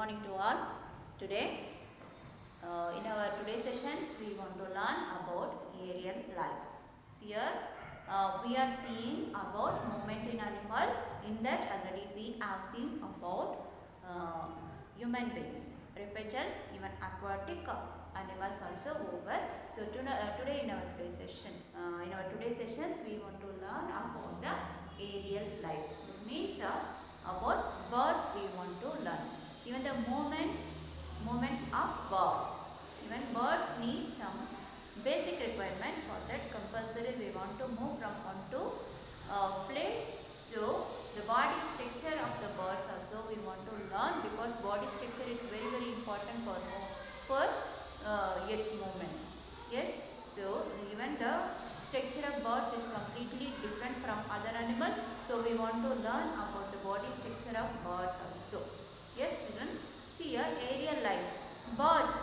morning to all. Today, in our today's sessions, we want to learn about aerial life. So here, we are seeing about movement in animals. In that already we have seen about human beings, reptiles, even aquatic animals also over. So today in our today's sessions, we want to learn about the aerial life. It means about birds we want to learn. Even the movement of birds. Even birds need some basic requirement. For that compulsory we want to move from one to place. So the body structure of the birds also we want to learn, because body structure is very important for movement. Yes. So even the structure of birds is completely different from other animals. So we want to learn about the body structure of birds also. Yes, children. See here, aerial life. Birds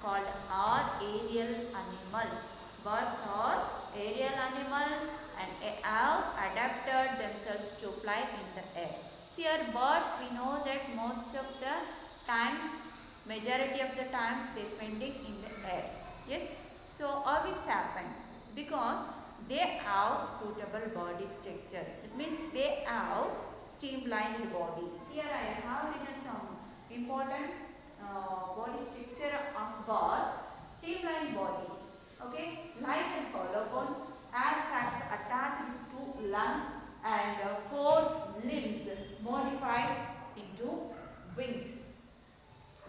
called are aerial animals. Birds are aerial animals and have adapted themselves to fly in the air. See here, birds, we know that most of the times, majority of the times they spending in the air. Yes. So how it happens? Because they have suitable body structure. It means they have streamlined body. Here I have written some important body structure of birds. Streamlined bodies. Okay, light and collarbones, air sacs attached to lungs, and four limbs modified into wings.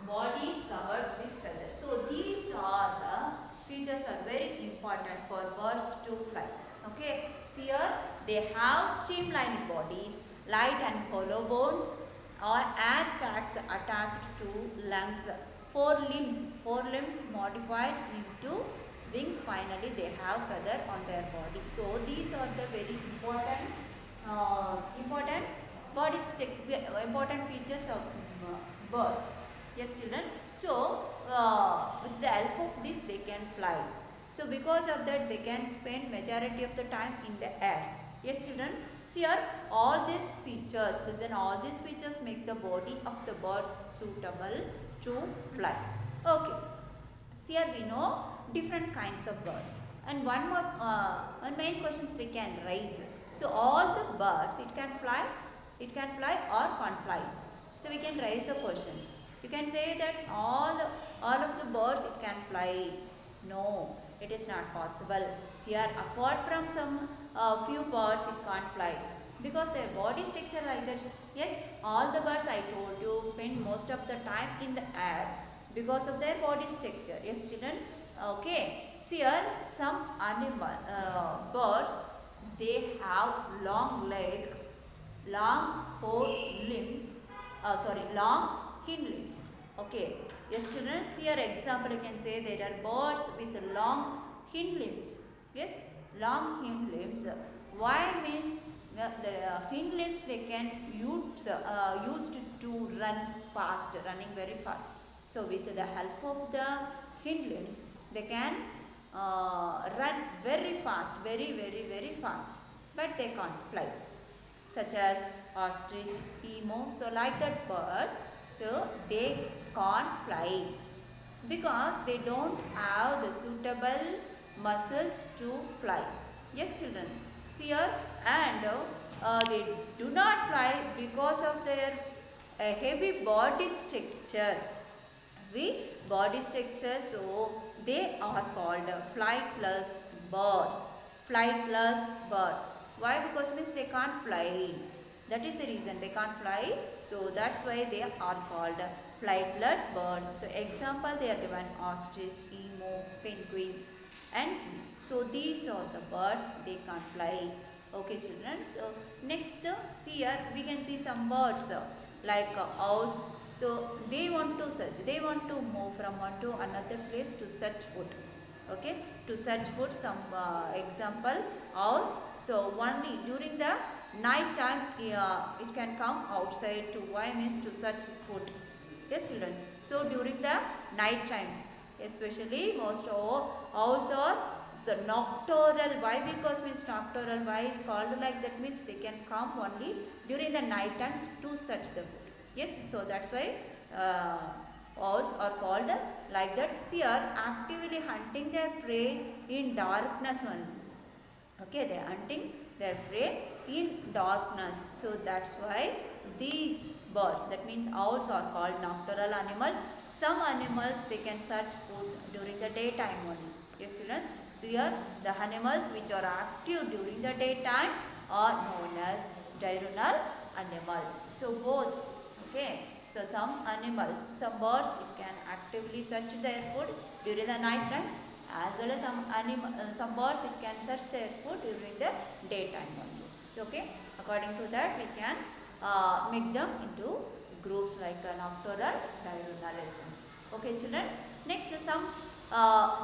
Bodies covered with feathers. So these are the features are very important for birds to fly. Okay, see here they have streamlined bodies, light and hollow bones or air sacs attached to lungs. Four limbs modified into wings. Finally, they have feather on their body. So these are the very important important features of birds. Yes, children. So with the help of this, they can fly. So because of that, they can spend majority of the time in the air. Yes, children. See here, all these features, listen, all these features make the body of the birds suitable to fly. Okay. See here, we know different kinds of birds. And one main questions we can raise. So all the birds, it can fly or can't fly. So we can raise the questions. You can say that all of the birds it can fly. No, it is not possible. See here, apart from some few birds it can't fly, because their body structure like that. Yes, all the birds I told you spend most of the time in the air because of their body structure. Yes, children. Okay. See here, some birds, they have long leg, long long hind limbs. Okay. Yes, children. See here example. You can say there are birds with long hind limbs. Yes, long hind limbs. Why means the hind limbs they can used to run fast, running very fast. So with the help of the hind limbs, they can run very fast, very fast, but they can't fly. Such as ostrich, emu. So like that bird, so they can't fly because they don't have the suitable muscles to fly. Yes, children. See here, and they do not fly because of their heavy body structure. So they are called flightless birds. Flightless bird. Why? Because means they can't fly. That is the reason they can't fly. So that's why they are called flightless bird. So example they are given ostrich, emu, penguin, and so these are the birds they can't fly. Okay, children. So next, see here we can see some birds like owls. So they want to search. They want to move from one to another place to search food. Okay, to search food. Some example owl. So only during the night time it can come outside to why means to search food. Yes, children. So during the night time, especially most owls are the nocturnal. Why? Because means nocturnal. Why is called like that means they can come only during the night times to search the food. Yes, so that's why owls are called like that. See are actively hunting their prey in darkness only. Okay, they are hunting their prey in darkness. So that's why these birds, that means owls, are called nocturnal animals. Some animals they can search food during the daytime only. Yes, children. So here the animals which are active during the daytime are known as diurnal animal. So both. Okay. So some animals, some birds, it can actively search their food during the night time, as well as some birds it can search their food during the daytime only. So okay, according to that we can make them into groups like nocturnal, diurnalisms. Okay, children. Next, some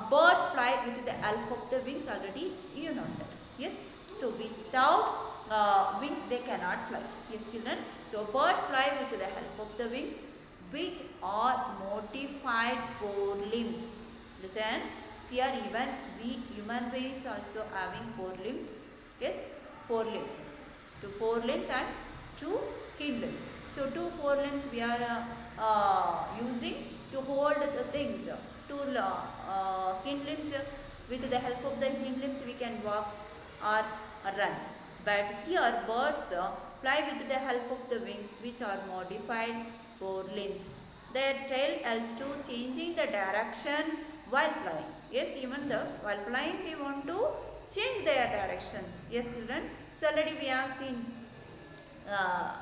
birds fly with the help of the wings. Already you know that. Yes. So without wings they cannot fly. Yes, children. So birds fly with the help of the wings, which are modified forelimbs. Listen, here even we human beings also having four limbs. Yes, four limbs. Two forelimbs and two hind limbs. So two forelimbs we are using to hold the things. Two hind limbs, with the help of the hind limbs we can walk or run. But here birds fly with the help of the wings, which are modified forelimbs. Their tail helps to changing the direction while flying. Yes, even while flying they want to change their directions. Yes, children. So already we have seen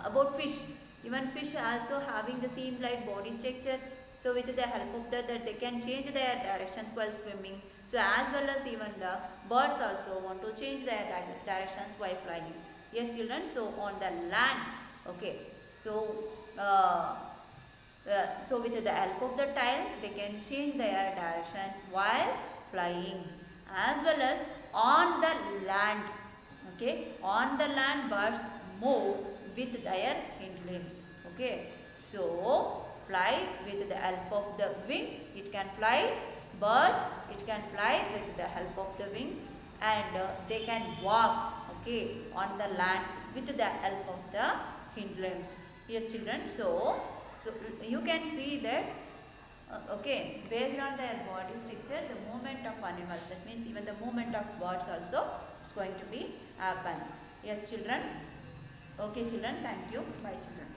about fish. Even fish also having the same like body structure. So with the help of that they can change their directions while swimming. So as well as even the birds also want to change their directions while flying. Yes, children. So on the land, okay. So so with the help of the tail they can change their direction while flying, as well as on the land. Okay, on the land birds move with their hind limbs. Okay, so fly with the help of the wings. It can fly. Birds, it can fly with the help of the wings, and they can walk. Okay, on the land with the help of the hind limbs. Yes, children. So you can see that. Okay, based on their body structure, the movement of animals. That means even the movement of birds also is going to be happen. Yes, children. Okay, children. Thank you. Bye, children.